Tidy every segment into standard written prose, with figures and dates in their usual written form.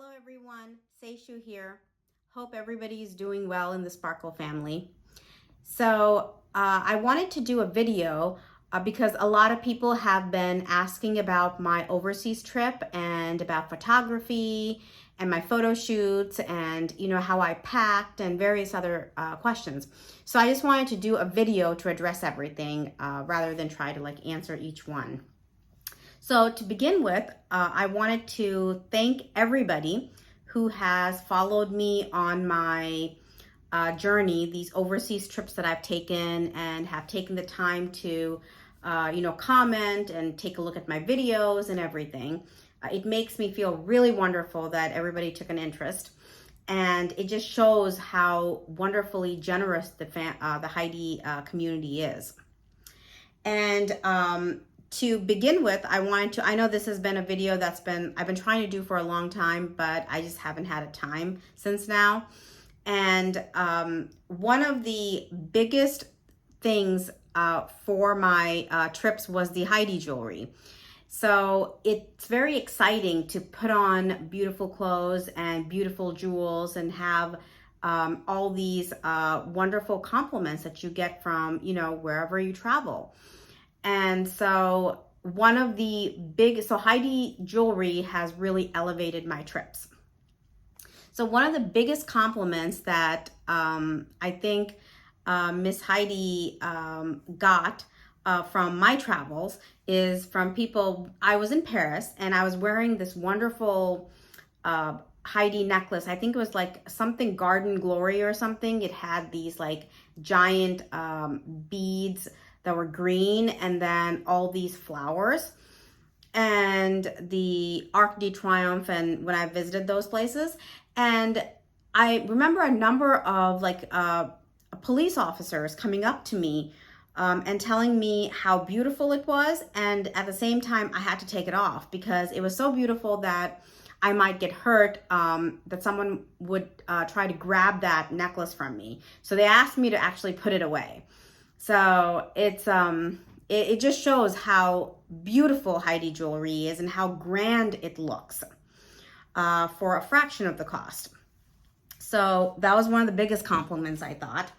Hello everyone, Seishu here. Hope everybody's doing well in the Sparkle family. So I wanted to do a video because a lot of people have been asking about my overseas trip and about photography and my photo shoots and how I packed and various other questions. So I just wanted to do a video to address everything rather than try to answer each one. So to begin with, I wanted to thank everybody who has followed me on my journey, these overseas trips that I've taken, and have taken the time to, comment and take a look at my videos and everything. It makes me feel really wonderful that everybody took an interest, and it just shows how wonderfully generous the Heidi community is. And to begin with, I know this has been a video I've been trying to do for a long time, but I just haven't had a time since now. And one of the biggest things for my trips was the Heidi jewelry. So it's very exciting to put on beautiful clothes and beautiful jewels and have all these wonderful compliments that you get from, wherever you travel. And so Heidi jewelry has really elevated my trips. So one of the biggest compliments that I think Miss Heidi got from my travels is from people. I was in Paris and I was wearing this wonderful Heidi necklace. I think it was like something Garden Glory or something. It had these giant beads that were green and then all these flowers, and the Arc de Triomphe, and when I visited those places. And I remember a number of police officers coming up to me and telling me how beautiful it was, and at the same time I had to take it off because it was so beautiful that I might get hurt, that someone would try to grab that necklace from me. So they asked me to actually put it away. So it just shows how beautiful Heidi jewelry is and how grand it looks for a fraction of the cost. So that was one of the biggest compliments, I thought.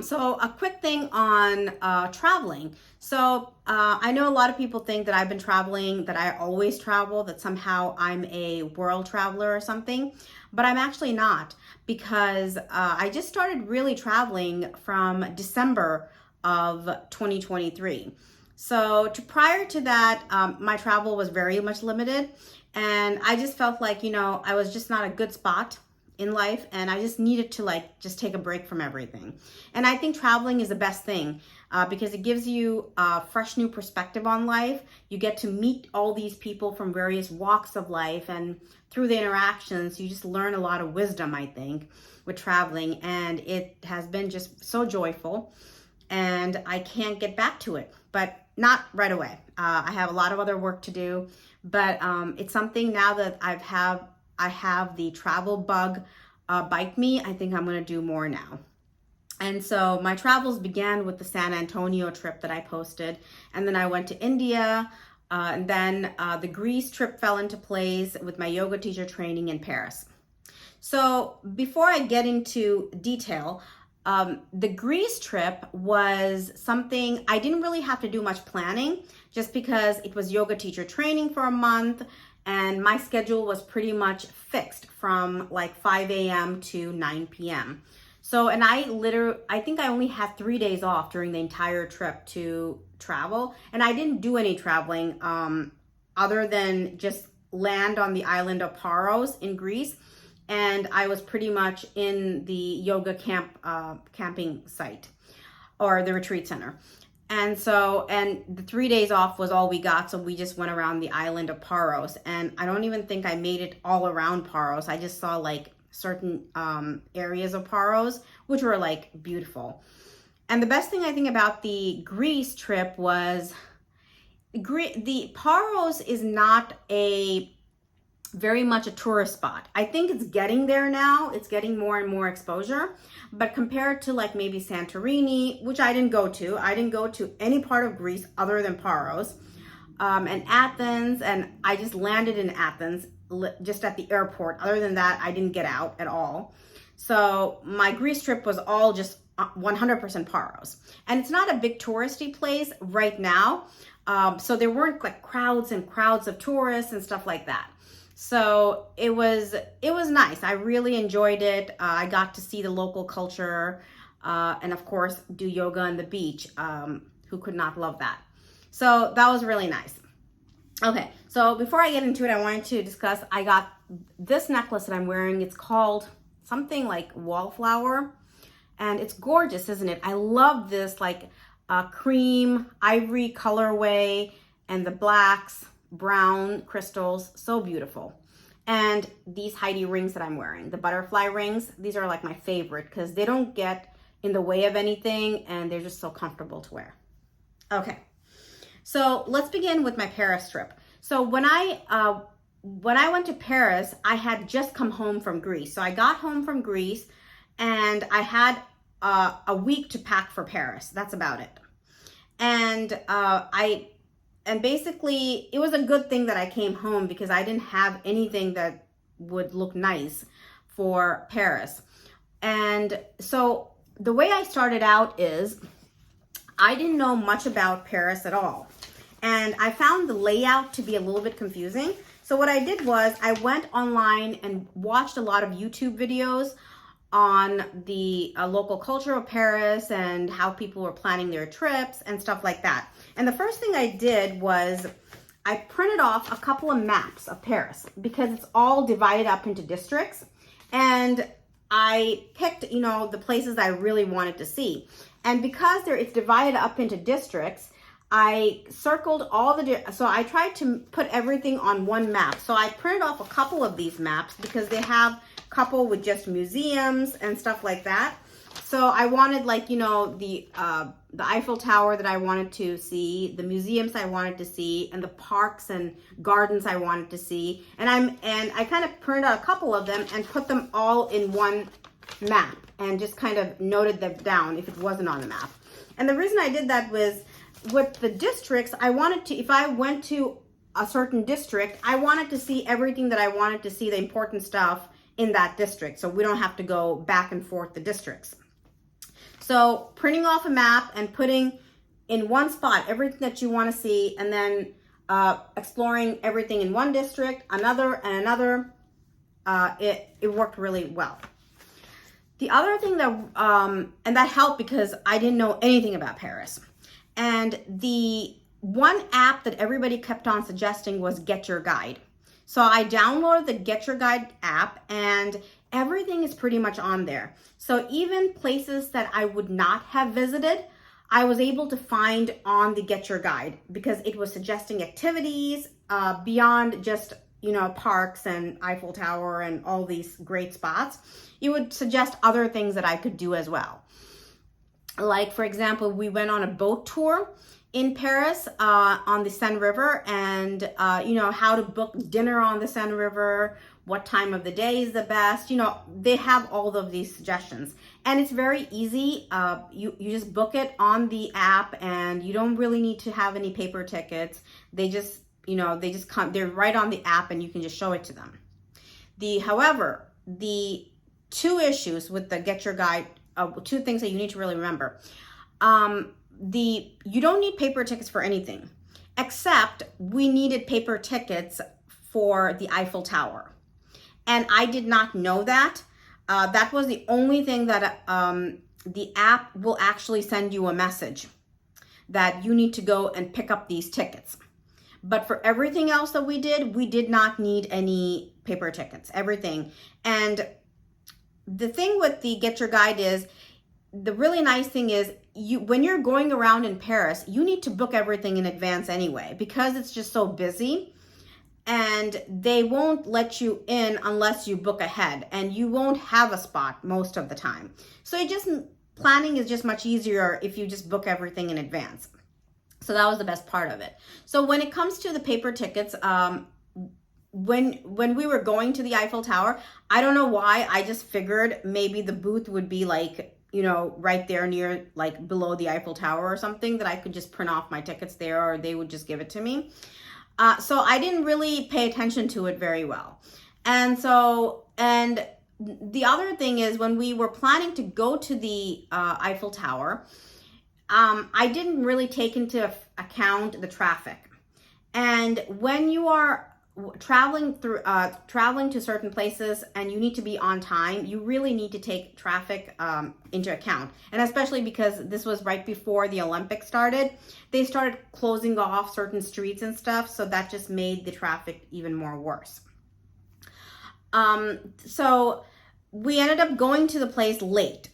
So a quick thing on traveling. So I know a lot of people think that I've been traveling, that I always travel, that somehow I'm a world traveler or something, but I'm actually not, because I just started really traveling from December of 2023. So prior to that, my travel was very much limited, and I just felt like, I was just not a good spot in life, and I just needed to just take a break from everything. And I think traveling is the best thing because it gives you a fresh new perspective on life. You get to meet all these people from various walks of life, and through the interactions you just learn a lot of wisdom, I think, with traveling. And it has been just so joyful, and I can't get back to it, but not right away. I have a lot of other work to do, but it's something now that I have the travel bug bite me. I think I'm going to do more now. And so my travels began with the San Antonio trip that I posted, and then I went to India, and then the Greece trip fell into place with my yoga teacher training in Paris. So before I get into detail, the Greece trip was something I didn't really have to do much planning, just because it was yoga teacher training for a month. And my schedule was pretty much fixed from 5 a.m. to 9 p.m. So, and I think I only had 3 days off during the entire trip to travel. And I didn't do any traveling other than just land on the island of Paros in Greece. And I was pretty much in the yoga camping site, or the retreat center. And the 3 days off was all we got. So we just went around the island of Paros, and I don't even think I made it all around Paros. I just saw certain areas of Paros, which were beautiful. And the best thing I think about the Greece trip was the Paros is not very much a tourist spot. I think it's getting there now. It's getting more and more exposure, but compared to maybe Santorini, which I didn't go to any part of Greece other than Paros. and Athens, and I just landed in Athens just at the airport. Other than that, I didn't get out at all. So my Greece trip was all just 100% Paros. And it's not a big touristy place right now. So there weren't like crowds and crowds of tourists and stuff like that. So it was nice. I really enjoyed it. I got to see the local culture, and of course do yoga on the beach. Who could not love that? So that was really nice. Okay, so before I get into it, I wanted to discuss, I got this necklace that I'm wearing. It's called something like Wallflower, and it's gorgeous, isn't it? I love this like cream ivory colorway and the blacks, brown crystals, so beautiful. And these Heidi rings that I'm wearing, the butterfly rings, these are like my favorite because they don't get in the way of anything and they're just so comfortable to wear. Okay, so let's begin with my Paris trip. So when I went to Paris, I had just come home from Greece. So I got home from Greece and I had a week to pack for Paris. That's about it. And basically it was a good thing that I came home because I didn't have anything that would look nice for Paris. And so the way I started out is I didn't know much about Paris at all. And I found the layout to be a little bit confusing. So what I did was I went online and watched a lot of YouTube videos on the local culture of Paris and how people were planning their trips and stuff like that. And the first thing I did was I printed off a couple of maps of Paris because it's all divided up into districts. And I picked, the places I really wanted to see. And because it's divided up into districts, I circled so I tried to put everything on one map. So I printed off a couple of these maps because they have a couple with just museums and stuff like that. So I wanted the Eiffel Tower that I wanted to see, the museums I wanted to see, and the parks and gardens I wanted to see. And I kind of printed out a couple of them and put them all in one map and just kind of noted them down if it wasn't on the map. And the reason I did that was with the districts, I wanted to, if I went to a certain district, I wanted to see everything that I wanted to see, the important stuff in that district. So we don't have to go back and forth the districts. So printing off a map and putting in one spot everything that you want to see, and then exploring everything in one district, another, and another, it worked really well. The other thing that, and that helped because I didn't know anything about Paris. And the one app that everybody kept on suggesting was Get Your Guide. So I downloaded the Get Your Guide app and everything is pretty much on there. So even places that I would not have visited, I was able to find on the Get Your Guide because it was suggesting activities beyond just, parks and Eiffel Tower and all these great spots. It would suggest other things that I could do as well. Like, for example, we went on a boat tour in Paris on the Seine River, and, how to book dinner on the Seine River, what time of the day is the best. They have all of these suggestions. And it's very easy. You just book it on the app, and you don't really need to have any paper tickets. They just come, they're right on the app, and you can just show it to them. However, the two issues with the Get Your Guide, two things that you need to really remember. You don't need paper tickets for anything, except we needed paper tickets for the Eiffel Tower. And I did not know that. That was the only thing that the app will actually send you a message that you need to go and pick up these tickets. But for everything else that we did not need any paper tickets, everything. And the thing with the Get Your Guide is, the really nice thing is, when you're going around in Paris, you need to book everything in advance anyway, because it's just so busy, and they won't let you in unless you book ahead, and you won't have a spot most of the time. So planning is just much easier if you just book everything in advance. So that was the best part of it. So when it comes to the paper tickets, when we were going to the Eiffel Tower, I don't know why, I just figured maybe the booth would be like, you know, right there near, like below the Eiffel Tower or something, that I could just print off my tickets there, or they would just give it to me. So I didn't really pay attention to it very well. And the other thing is, when we were planning to go to the Eiffel Tower, I didn't really take into account the traffic. And when you are traveling to certain places and you need to be on time, you really need to take traffic into account. And especially because this was right before the Olympics started, they started closing off certain streets and stuff, so that just made the traffic even more worse. So we ended up going to the place late,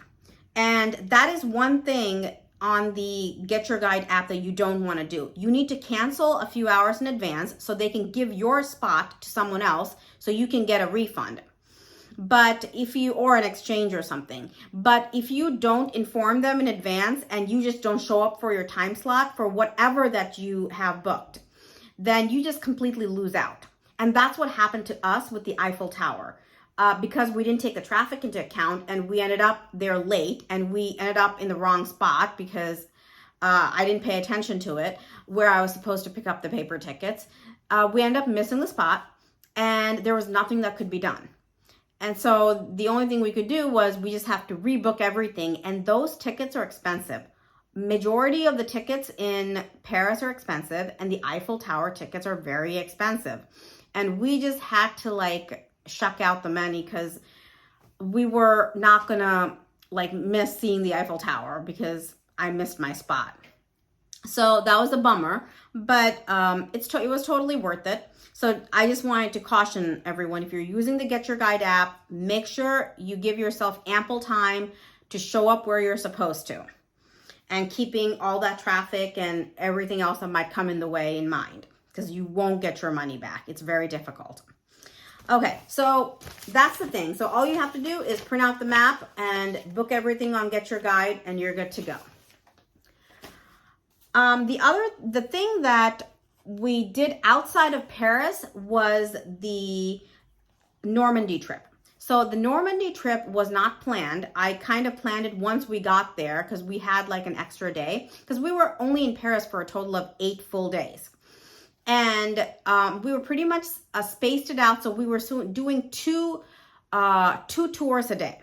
and that is one thing on the Get Your Guide app that you don't want to do. You need to cancel a few hours in advance so they can give your spot to someone else so you can get a refund. But or an exchange or something. But if you don't inform them in advance and you just don't show up for your time slot for whatever that you have booked, then you just completely lose out. And that's what happened to us with the Eiffel Tower. Because we didn't take the traffic into account, and we ended up there late, and we ended up in the wrong spot because I didn't pay attention to it, where I was supposed to pick up the paper tickets. We ended up missing the spot, and there was nothing that could be done. And so the only thing we could do was we just have to rebook everything, and those tickets are expensive. Majority of the tickets in Paris are expensive, and the Eiffel Tower tickets are very expensive. And we just had to shuck out the money because we were not gonna miss seeing the Eiffel Tower because I missed my spot. So that was a bummer, but it was totally worth it. So I just wanted to caution everyone, if you're using the Get Your Guide app, make sure you give yourself ample time to show up where you're supposed to, and keeping all that traffic and everything else that might come in the way in mind, because you won't get your money back. It's very difficult. Okay, so that's the thing. So all you have to do is print out the map and book everything on Get Your Guide, and you're good to go. The thing that we did outside of Paris was the Normandy trip. So the Normandy trip was not planned. I kind of planned it once we got there because we had an extra day, because we were only in Paris for a total of 8 full days. And we were pretty much spaced it out, so we were doing two tours a day,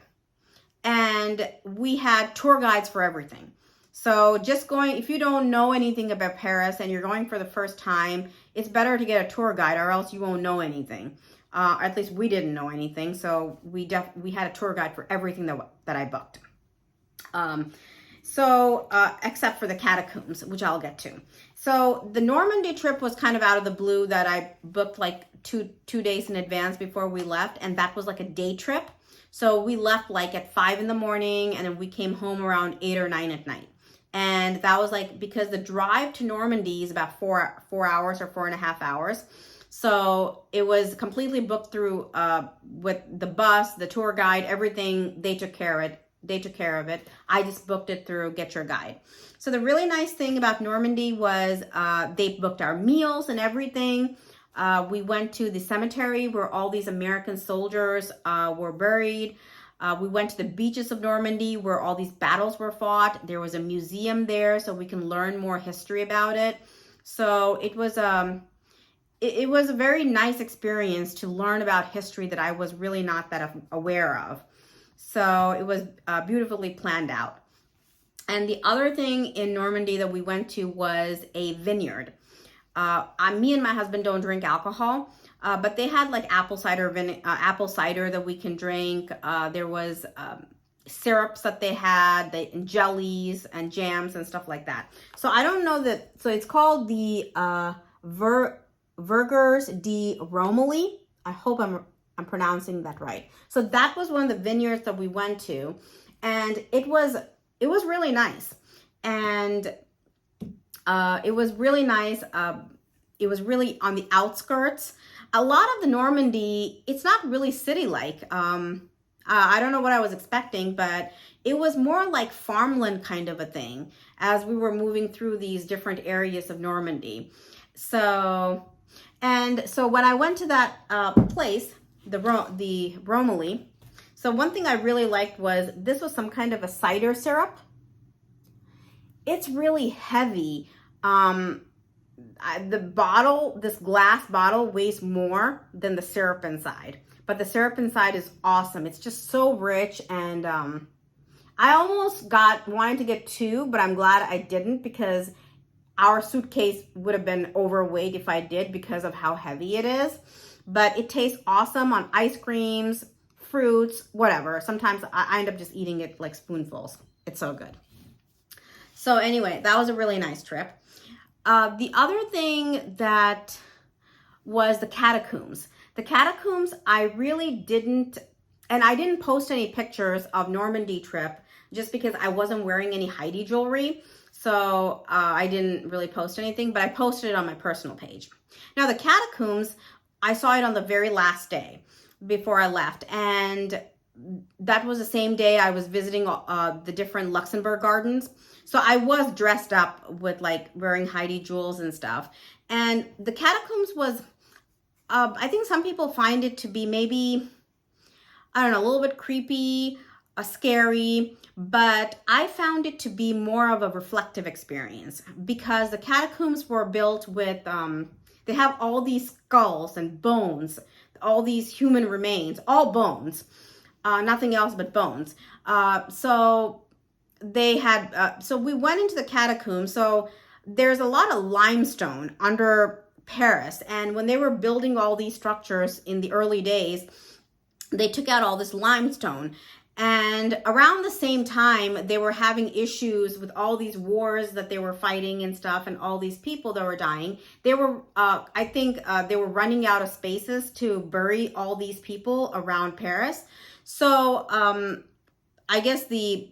and we had tour guides for everything. So if you don't know anything about Paris and you're going for the first time, it's better to get a tour guide, or else you won't know anything. At least we didn't know anything, so we had a tour guide for everything that I booked. Except for the catacombs, which I'll get to. So the Normandy trip was kind of out of the blue, that I booked two days in advance before we left. And that was a day trip. So we left at 5 in the morning, and then we came home around 8 or 9 at night. And that was because the drive to Normandy is about 4 hours or 4.5 hours. So it was completely booked through with the bus, the tour guide, everything. They took care of it. I just booked it through Get Your Guide. So the really nice thing about Normandy was they booked our meals and everything. We went to the cemetery where all these American soldiers were buried. We went to the beaches of Normandy where all these battles were fought. There was a museum there, so we can learn more history about it. So it was a very nice experience to learn about history that I was really not that aware of. So it was beautifully planned out. And the other thing in Normandy that we went to was a vineyard. Me and my husband don't drink alcohol, but they had apple cider that we can drink. There was syrups that they had, and jellies and jams and stuff like that. So I don't know that. So it's called the Vergers de Romilly. I hope I'm pronouncing that right. So that was one of the vineyards that we went to, and it was really nice. And it was really nice. It was really on the outskirts. A lot of the Normandy, it's not really city-like. I don't know what I was expecting, but it was more like farmland kind of a thing as we were moving through these different areas of Normandy. So when I went to that place, the Romilly, So one thing I really liked was this was some kind of a cider syrup. It's really heavy. The bottle, this glass bottle, weighs more than the syrup inside. But the syrup inside is awesome. It's just so rich, and I almost wanted to get two, but I'm glad I didn't, because our suitcase would have been overweight if I did, because of how heavy it is. But it tastes awesome on ice creams, fruits, whatever. Sometimes I end up just eating it like spoonfuls. It's so good. So anyway, that was a really nice trip. The other thing that was the catacombs. The catacombs, I really didn't, and I didn't post any pictures of Normandy trip just because I wasn't wearing any Heidi jewelry. So I didn't really post anything, but I posted it on my personal page. Now the catacombs, I saw it on the very last day before I left, and that was the same day I was visiting the different Luxembourg gardens. So I was dressed up with like wearing Heidi jewels and stuff. And the catacombs was, I think some people find it to be maybe, I don't know, a little bit creepy, scary, but I found it to be more of a reflective experience, because the catacombs were built with, they have all these skulls and bones, all these human remains, all bones, nothing else but bones. So they had, so we went into the catacombs. So there's a lot of limestone under Paris. And when they were building all these structures in the early days, they took out all this limestone. And around the same time, they were having issues with all these wars that they were fighting and stuff, and all these people that were dying. They were, I think they were running out of spaces to bury all these people around Paris. So I guess the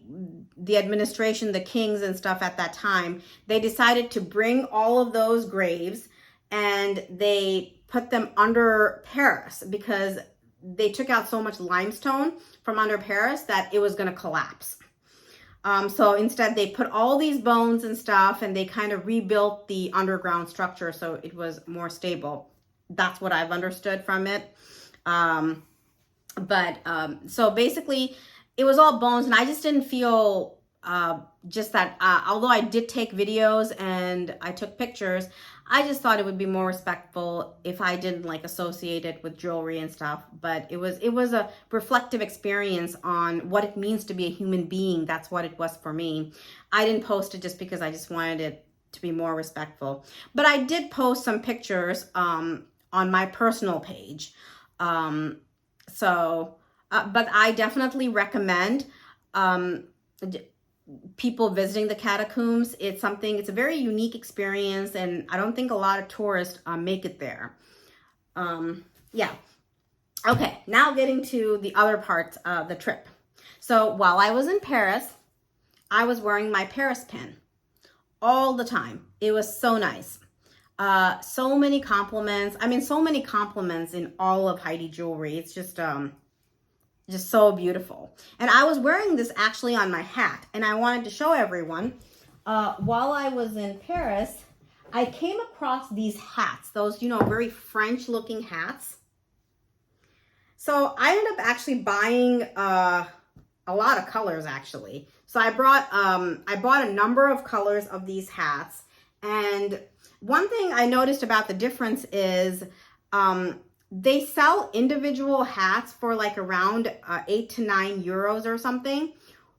administration, the kings and stuff at that time, they decided to bring all of those graves and they put them under Paris, because they took out so much limestone from under Paris that it was going to collapse. So instead they put all these bones and stuff, and they kind of rebuilt the underground structure so it was more stable. That's what I've understood from it. So basically it was all bones, and I just didn't feel just that, although I did take videos and I took pictures, I just thought it would be more respectful if I didn't like associate it with jewelry and stuff. But it was a reflective experience on what it means to be a human being. That's what it was for me. I didn't post it just because I just wanted it to be more respectful. But I did post some pictures on my personal page. But I definitely recommend people visiting the catacombs. It's a very unique experience, and I don't think a lot of tourists make it there. Yeah. Okay, now getting to the other parts of the trip. So while I was in Paris, I was wearing my Paris pin all the time. It was so nice. So many compliments. I mean, so many compliments in all of Heidi jewelry. It's just so beautiful. And I was wearing this actually on my hat, and I wanted to show everyone. While I was in Paris, I came across these hats, those, very French looking hats. So I ended up actually buying a lot of colors actually. So I bought a number of colors of these hats. And one thing I noticed about the difference is, they sell individual hats for like around 8 to 9 euros or something.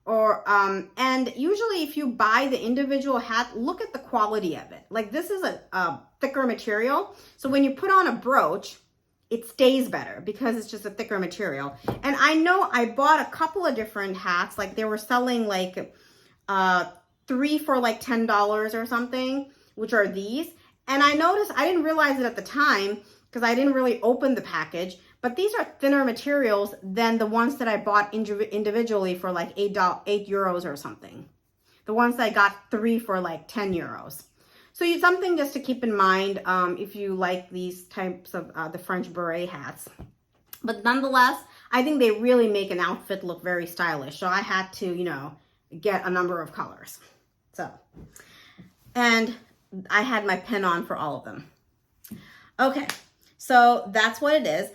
And usually if you buy the individual hat, look at the quality of it. Like, this is a thicker material. So when you put on a brooch, it stays better because it's just a thicker material. And I know I bought a couple of different hats. Like, they were selling like 3 for like $10 or something, which are these. And I noticed, I didn't realize it at the time, because I didn't really open the package, but these are thinner materials than the ones that I bought individually for like 8 euros or something. The ones that I got 3 for like 10 euros. So it's something just to keep in mind if you like these types of the French beret hats. But nonetheless, I think they really make an outfit look very stylish. So I had to, get a number of colors. And I had my pin on for all of them. Okay. So that's what it is.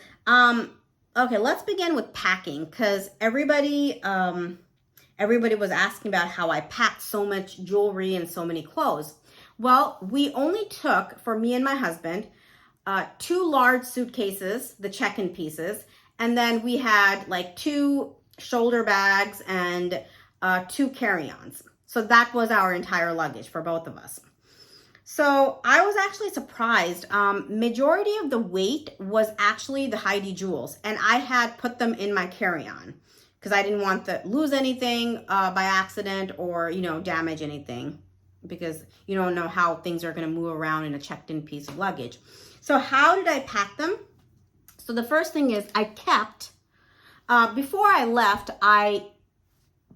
Okay, let's begin with packing, because everybody was asking about how I packed so much jewelry and so many clothes. Well, we only took, for me and my husband, 2 large suitcases, the check-in pieces, and then we had like 2 shoulder bags and 2 carry-ons. So that was our entire luggage for both of us. So I was actually surprised. Majority of the weight was actually the Heidi jewels, and I had put them in my carry-on because I didn't want to lose anything by accident or, damage anything, because you don't know how things are going to move around in a checked-in piece of luggage. So how did I pack them? So the first thing is I kept, before I left, I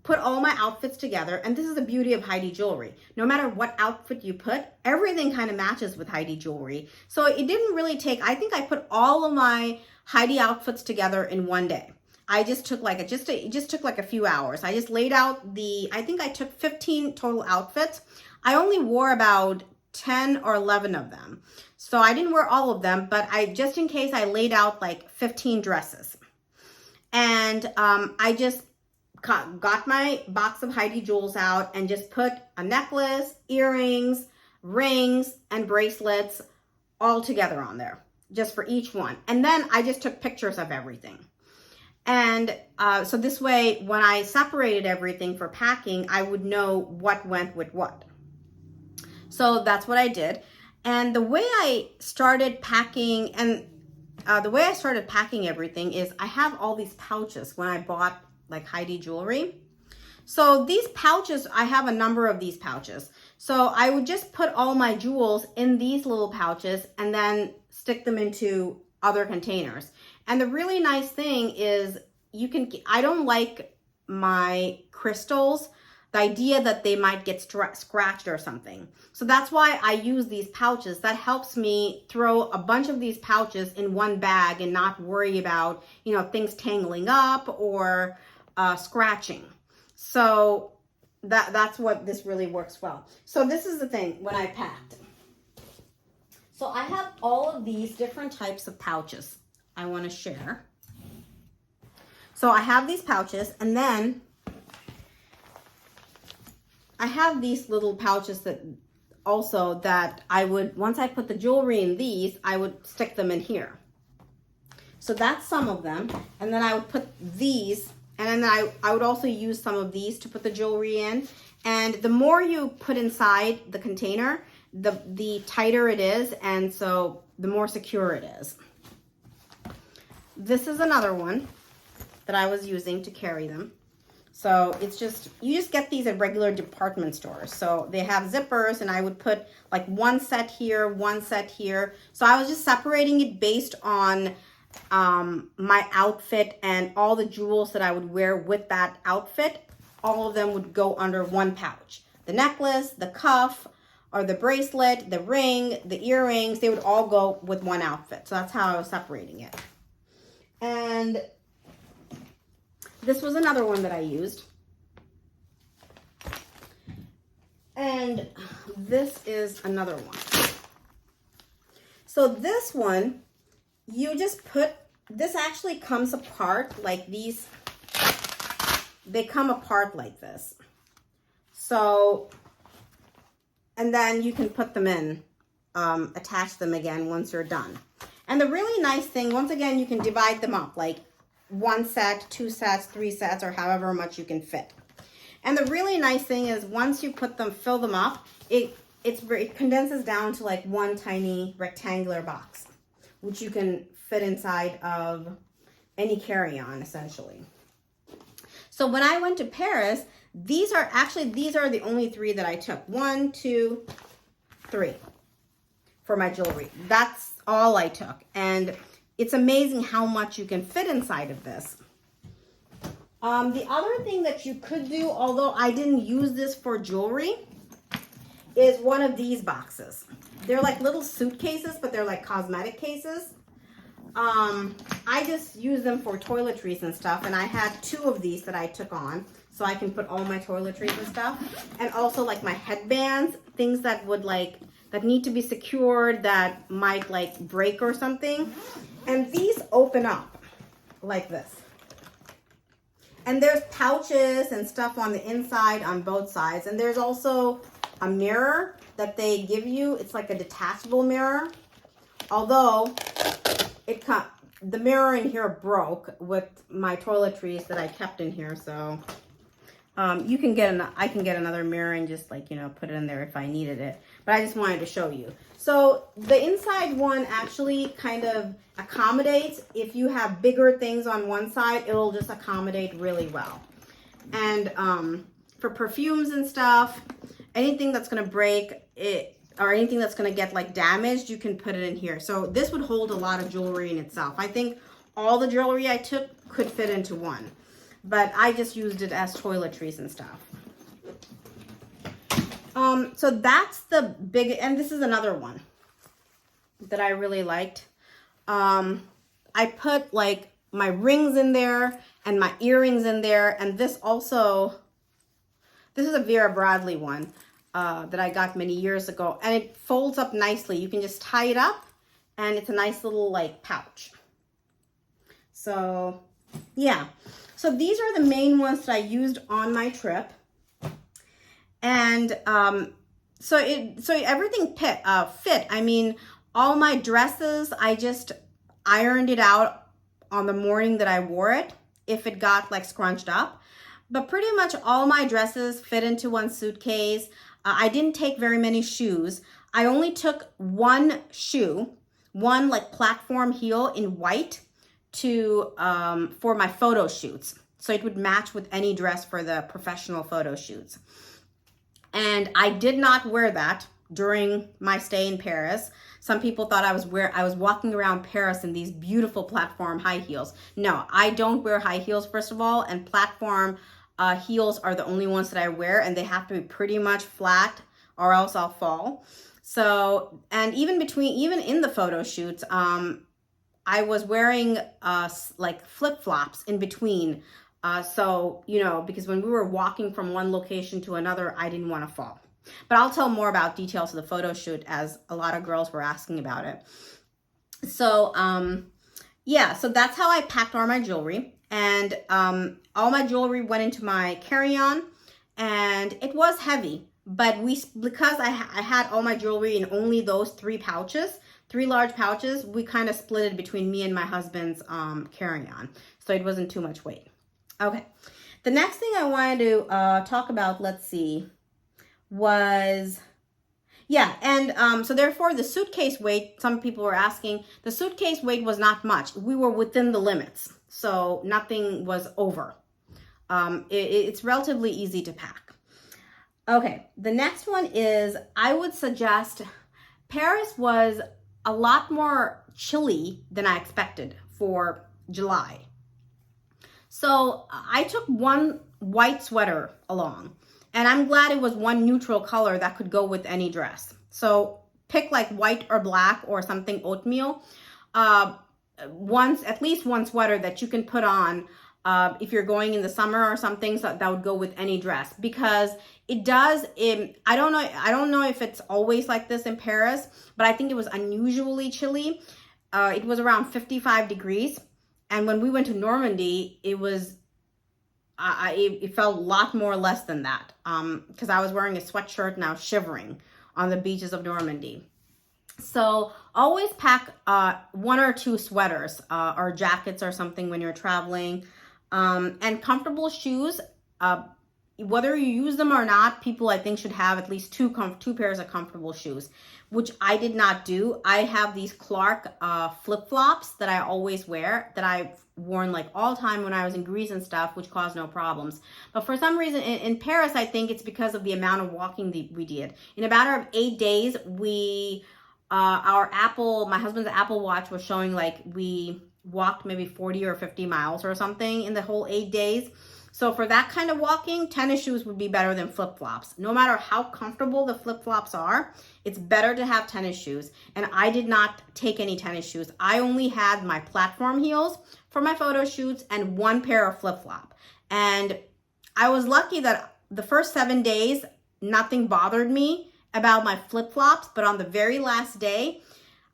put all my outfits together, and this is the beauty of Heidi jewelry. No matter what outfit you put, everything kind of matches with Heidi jewelry. So it didn't really take, I think I put all of my Heidi outfits together in one day. I just took like it just took like a few hours. I just laid out I think I took 15 total outfits. I only wore about 10 or 11 of them. So I didn't wear all of them, but just in case, I laid out like 15 dresses. And I just got my box of Heidi jewels out and just put a necklace, earrings, rings, and bracelets all together on there, just for each one. And then I just took pictures of everything. And so this way, when I separated everything for packing, I would know what went with what. So that's what I did. And the way I started packing everything is I have all these pouches when I bought like Heidi jewelry. So these pouches, I have a number of these pouches. So I would just put all my jewels in these little pouches and then stick them into other containers. And the really nice thing is I don't like my crystals, the idea that they might get scratched or something. So that's why I use these pouches. That helps me throw a bunch of these pouches in one bag and not worry about, things tangling up or scratching. So that's what this really works well. So this is the thing when I packed. So I have all of these different types of pouches I want to share. So I have these pouches, and then I have these little pouches that I would, once I put the jewelry in these, I would stick them in here. So that's some of them. And then I would put these, and then I would also use some of these to put the jewelry in. And the more you put inside the container, the tighter it is, and so the more secure it is. This is another one that I was using to carry them. So you just get these at regular department stores. So they have zippers, and I would put like one set here, one set here. So I was just separating it based on my outfit and all the jewels that I would wear with that outfit. All of them would go under one pouch. The necklace, the cuff, or the bracelet, the ring, the earrings, they would all go with one outfit. So that's how I was separating it. And this was another one that I used. And this is another one. So this one, this actually comes apart like these. They come apart like this. So, and then you can put them in, attach them again once you're done. And the really nice thing, once again, you can divide them up like 1 set, 2 sets, 3 sets, or however much you can fit. And the really nice thing is once you fill them up, it condenses down to like one tiny rectangular box, which you can fit inside of any carry-on essentially. So when I went to Paris, these are the only 3 that I took. 1, 2, 3 for my jewelry. That's all I took. And it's amazing how much you can fit inside of this. The other thing that you could do, although I didn't use this for jewelry, is one of these boxes. They're like little suitcases, but they're like cosmetic cases. I just use them for toiletries and stuff, and I had 2 of these that I took on, so I can put all my toiletries and stuff, and also like my headbands, things that need to be secured, that might like break or something. And these open up. like this. And there's pouches and stuff on the inside on both sides. And there's also a mirror that they give you. It's like a detachable mirror. Although the mirror in here broke with my toiletries that I kept in here. So you can get I can get another mirror and just like, you know, put it in there if I needed it. But I just wanted to show you. So the inside one actually kind of accommodates. If you have bigger things on one side, it'll just accommodate really well. And for perfumes and stuff, anything that's going to break it or anything that's going to get like damaged, you can put it in here. So this would hold a lot of jewelry in itself. I think all the jewelry I took could fit into one, but I just used it as toiletries and stuff. So that's the big, and this is another one that I really liked. I put like my rings in there and my earrings in there. And this also, this is a Vera Bradley one that I got many years ago. And it folds up nicely. You can just tie it up and it's a nice little like pouch. So yeah. So these are the main ones that I used on my trip. And so everything fit. I mean, all my dresses, I just ironed it out on the morning that I wore it if it got like scrunched up. But pretty much all my dresses fit into one suitcase. I didn't take very many shoes. I only took one shoe, one like platform heel in white to for my photo shoots. So it would match with any dress for the professional photo shoots. And I did not wear that during my stay in Paris. Some people thought I was walking around Paris in these beautiful platform high heels. No, I don't wear high heels, first of all, and platform heels are the only ones that I wear, and they have to be pretty much flat or else I'll fall. So, and even in the photo shoots, I was wearing like flip-flops in between. So, you know, because when we were walking from one location to another, I didn't want to fall. But I'll tell more about details of the photo shoot as a lot of girls were asking about it. So, yeah, so that's how I packed all my jewelry. And all my jewelry went into my carry-on, and it was heavy. But because I had all my jewelry in only those three large pouches, we kind of split it between me and my husband's carry-on. So it wasn't too much weight. Okay, the next thing I wanted to talk about, let's see, was, yeah, and so therefore the suitcase weight, some people were asking, the suitcase weight was not much. We were within the limits, so nothing was over. It's relatively easy to pack. Okay, the next one is, I would suggest, Paris was a lot more chilly than I expected for July. So I took one white sweater along, and I'm glad it was one neutral color that could go with any dress. So pick like white or black or something oatmeal. At least one sweater that you can put on if you're going in the summer or something, so that would go with any dress, because it does. I don't know if it's always like this in Paris, but I think it was unusually chilly. It was around 55 degrees. And when we went to Normandy, it was, it felt a lot more less than that, because I was wearing a sweatshirt and I was shivering on the beaches of Normandy. So always pack one or two sweaters or jackets or something when you're traveling, and comfortable shoes. Whether you use them or not, people I think should have at least two pairs of comfortable shoes, which I did not do. I have these Clark flip-flops that I always wear, that I've worn like all the time when I was in Greece and stuff, which caused no problems. But for some reason in Paris, I think it's because of the amount of walking that we did. In a matter of 8 days, my husband's Apple Watch was showing like we walked maybe 40 or 50 miles or something in the whole 8 days. So for that kind of walking, tennis shoes would be better than flip-flops. No matter how comfortable the flip-flops are, it's better to have tennis shoes. And I did not take any tennis shoes. I only had my platform heels for my photo shoots and one pair of flip-flop. And I was lucky that the first 7 days, nothing bothered me about my flip-flops. But on the very last day,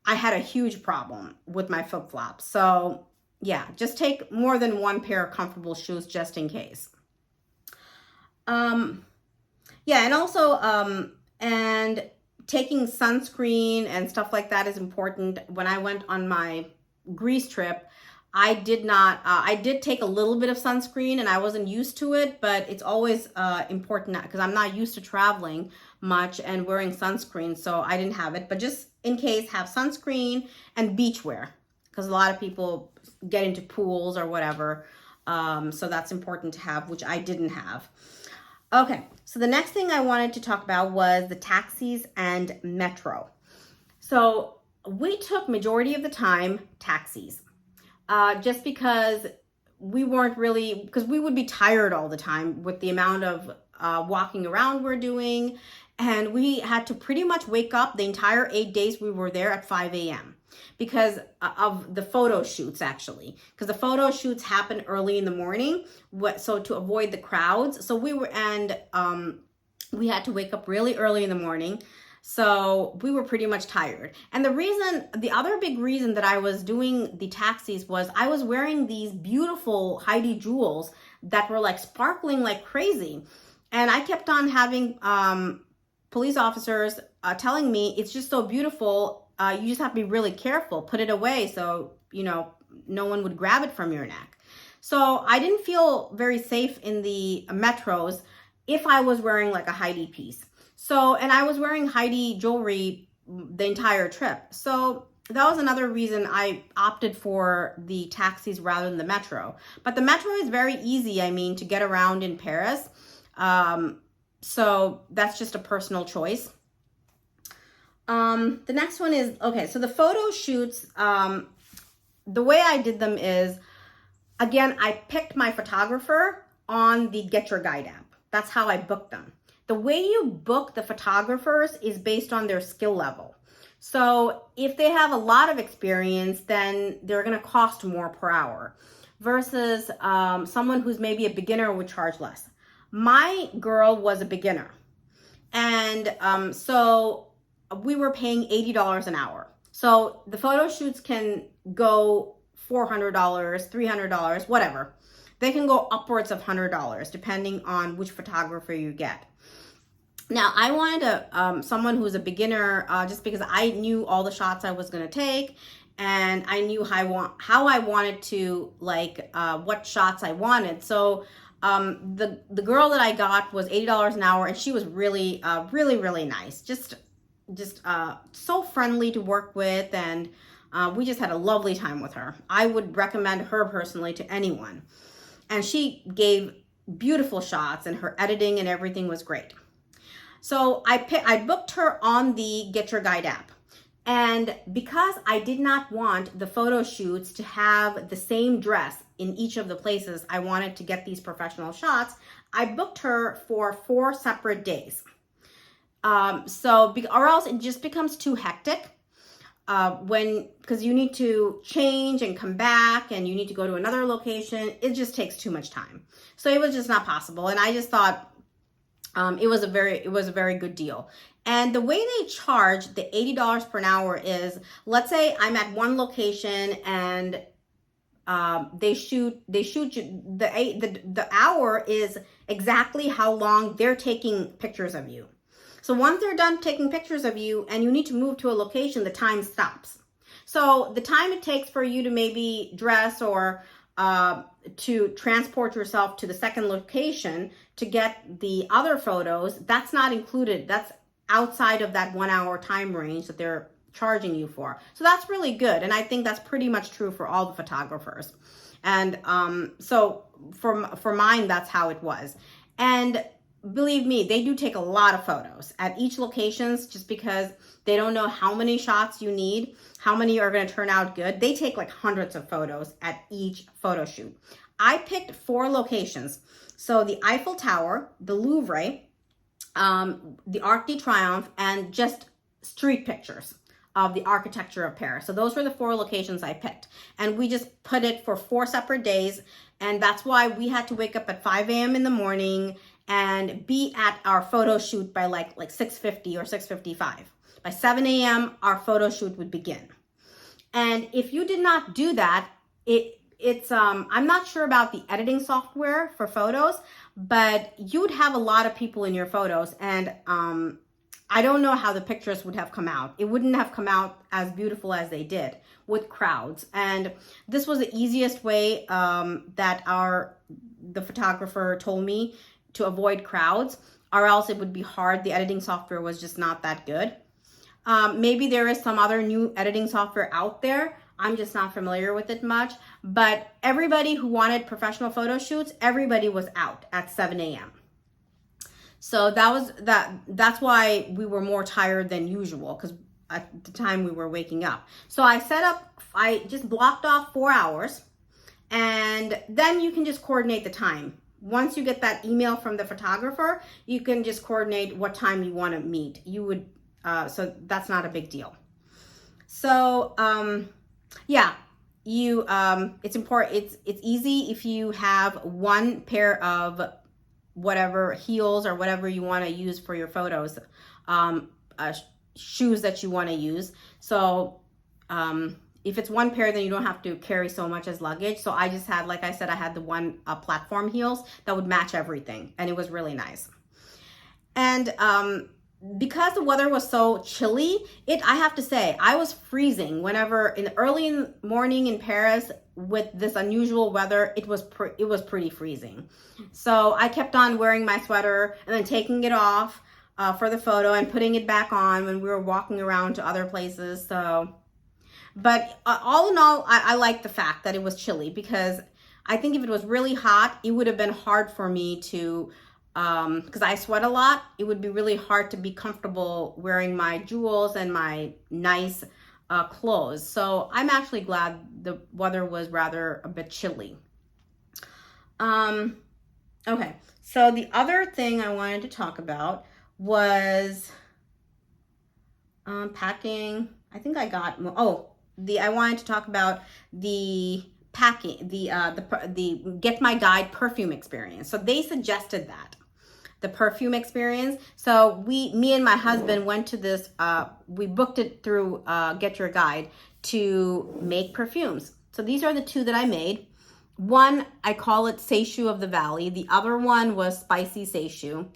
I had a huge problem with my flip-flops. So yeah, just take more than one pair of comfortable shoes just in case. Yeah, and also, and taking sunscreen and stuff like that is important. When I went on my Greece trip, I did take a little bit of sunscreen and I wasn't used to it, but it's always important because I'm not used to traveling much and wearing sunscreen, so I didn't have it. But just in case, have sunscreen and beach wear, because a lot of people get into pools or whatever. So that's important to have, which I didn't have. Okay, so the next thing I wanted to talk about was the taxis and metro. So we took majority of the time taxis, just because we weren't really, because we would be tired all the time with the amount of walking around we're doing. And we had to pretty much wake up the entire 8 days we were there at 5 a.m. because of the photo shoots, actually, because the photo shoots happen early in the morning, so to avoid the crowds. So we had to wake up really early in the morning, so we were pretty much tired. And the other big reason that I was doing the taxis was I was wearing these beautiful Heidi jewels that were like sparkling like crazy, and I kept on having police officers telling me it's just so beautiful. You just have to be really careful, put it away so, no one would grab it from your neck. So I didn't feel very safe in the metros if I was wearing like a Heidi piece. So, and I was wearing Heidi jewelry the entire trip. So that was another reason I opted for the taxis rather than the metro. But the metro is very easy, to get around in Paris. So that's just a personal choice. The next one is, okay, so the photo shoots, the way I did them is, again, I picked my photographer on the Get Your Guide app. That's how I booked them. The way you book the photographers is based on their skill level. So if they have a lot of experience, then they're going to cost more per hour versus someone who's maybe a beginner would charge less. My girl was a beginner, and so we were paying $80 an hour. So the photo shoots can go $400, $300, whatever. They can go upwards of $100 depending on which photographer you get. Now, I wanted someone who's a beginner just because I knew all the shots I was going to take, and I knew how I wanted to, what shots I wanted. So the girl that I got was $80 an hour, and she was really, really nice. Just so friendly to work with, and we just had a lovely time with her. I would recommend her personally to anyone. And she gave beautiful shots, and her editing and everything was great. So I booked her on the Get Your Guide app. And because I did not want the photo shoots to have the same dress in each of the places I wanted to get these professional shots, I booked her for 4 separate days. Or else it just becomes too hectic because you need to change and come back, and you need to go to another location. It just takes too much time. So it was just not possible. And I just thought it was a very good deal. And the way they charge the $80 per hour is, let's say I'm at one location and they shoot you, the hour is exactly how long they're taking pictures of you. So once they're done taking pictures of you and you need to move to a location, the time stops. So the time it takes for you to maybe dress or to transport yourself to the second location to get the other photos, that's not included. That's outside of that 1 hour time range that they're charging you for. So that's really good. And I think that's pretty much true for all the photographers. And so for mine, that's how it was. And believe me, they do take a lot of photos at each locations just because they don't know how many shots you need, how many are going to turn out good. They take like hundreds of photos at each photo shoot. I picked 4 locations. So the Eiffel Tower, the Louvre, the Arc de Triomphe, and just street pictures of the architecture of Paris. So those were the 4 locations I picked. And we just put it for 4 separate days. And that's why we had to wake up at 5 a.m. in the morning and be at our photo shoot by like 6:50 or 6:55. By 7 a.m., our photo shoot would begin. And if you did not do that, it's I'm not sure about the editing software for photos, but you would have a lot of people in your photos, and I don't know how the pictures would have come out. It wouldn't have come out as beautiful as they did with crowds. And this was the easiest way that the photographer told me to avoid crowds, or else it would be hard. The editing software was just not that good. Maybe there is some other new editing software out there. I'm just not familiar with it much, but everybody who wanted professional photo shoots, everybody was out at 7 a.m. So that's why we were more tired than usual, because at the time we were waking up. So I just blocked off 4 hours, and then you can just coordinate the time. Once you get that email from the photographer, you can just coordinate what time you want to meet. So that's not a big deal. So, yeah, it's important. It's easy if you have one pair of whatever heels or whatever you want to use for your photos, shoes that you want to use. So, if it's one pair, then you don't have to carry so much as luggage. So I just had, like I said, I had the one platform heels that would match everything, and it was really nice. And, because the weather was so chilly, I have to say, I was freezing whenever early in the morning in Paris with this unusual weather. It was pretty freezing. So I kept on wearing my sweater and then taking it off for the photo and putting it back on when we were walking around to other places. So, but all in all, I like the fact that it was chilly, because I think if it was really hot, it would have been hard for me to, because I sweat a lot, it would be really hard to be comfortable wearing my jewels and my nice clothes. So I'm actually glad the weather was rather a bit chilly. Okay, so the other thing I wanted to talk about was packing. I think I got, I wanted to talk about the packing, the Get My Guide perfume experience. So they suggested that. The perfume experience. So me and my husband went to this, we booked it through Get Your Guide to make perfumes. So these are the two that I made. One, I call it Seishu of the Valley. The other one was Spicy Seishu.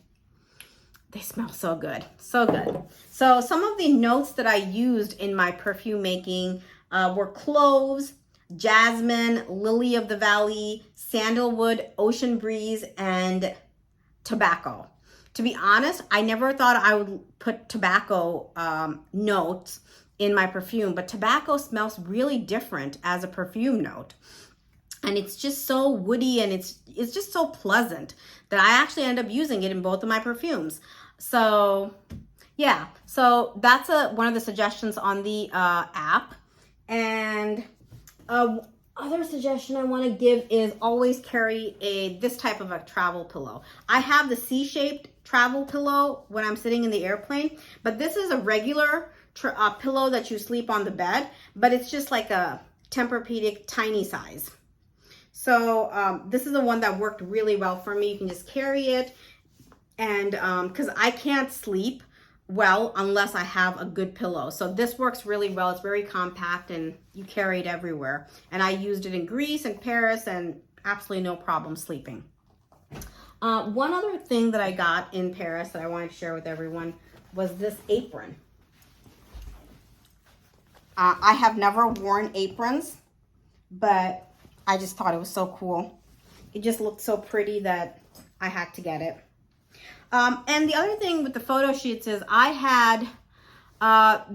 They smell so good, so good. So some of the notes that I used in my perfume making were cloves, jasmine, lily of the valley, sandalwood, ocean breeze, and tobacco. To be honest, I never thought I would put tobacco notes in my perfume, but tobacco smells really different as a perfume note. And it's just so woody, and it's just so pleasant that I actually end up using it in both of my perfumes. So yeah, so that's one of the suggestions on the app. And other suggestion I want to give is always carry this type of a travel pillow. I have the C-shaped travel pillow when I'm sitting in the airplane, but this is a regular pillow that you sleep on the bed, but it's just like a Tempur-Pedic tiny size. So this is the one that worked really well for me. You can just carry it, and because I can't sleep well unless I have a good pillow. So this works really well. It's very compact and you carry it everywhere. And I used it in Greece and Paris, and absolutely no problem sleeping. One other thing that I got in Paris that I wanted to share with everyone was this apron. I have never worn aprons, but I just thought it was so cool. It just looked so pretty that I had to get it. And the other thing with the photo shoots is I had,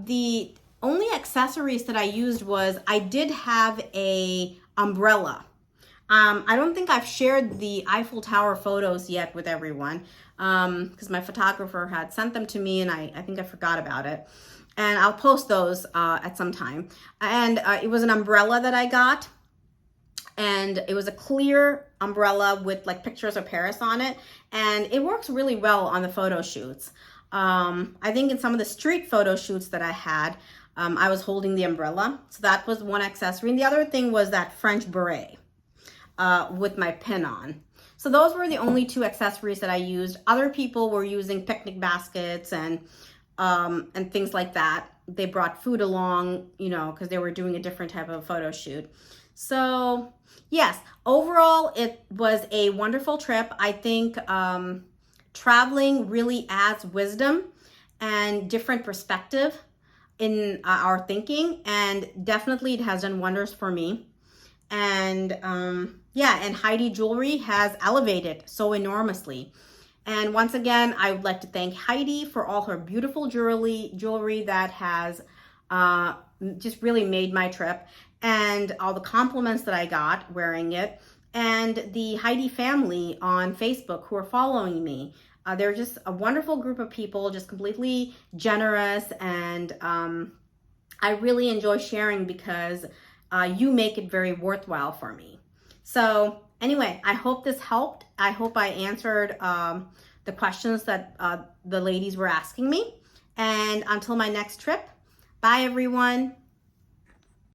the only accessories that I used was I did have a umbrella. I don't think I've shared the Eiffel Tower photos yet with everyone, because my photographer had sent them to me, and I think I forgot about it. And I'll post those at some time. And it was an umbrella that I got. And it was a clear umbrella with like pictures of Paris on it. And it works really well on the photo shoots. I think in some of the street photo shoots that I had, I was holding the umbrella. So that was one accessory. And the other thing was that French beret with my pin on. So those were the only two accessories that I used. Other people were using picnic baskets and things like that. They brought food along, you know, because they were doing a different type of photo shoot. So yes, overall, it was a wonderful trip. I think traveling really adds wisdom and different perspective in our thinking, and definitely it has done wonders for me. And yeah, and Heidi Jewelry has elevated so enormously. And once again, I would like to thank Heidi for all her beautiful jewelry that has just really made my trip, and all the compliments that I got wearing it, and the Heidi family on Facebook who are following me. They're just a wonderful group of people, just completely generous, and I really enjoy sharing because you make it very worthwhile for me. So anyway, I hope this helped. I hope I answered the questions that the ladies were asking me. And until my next trip, bye everyone.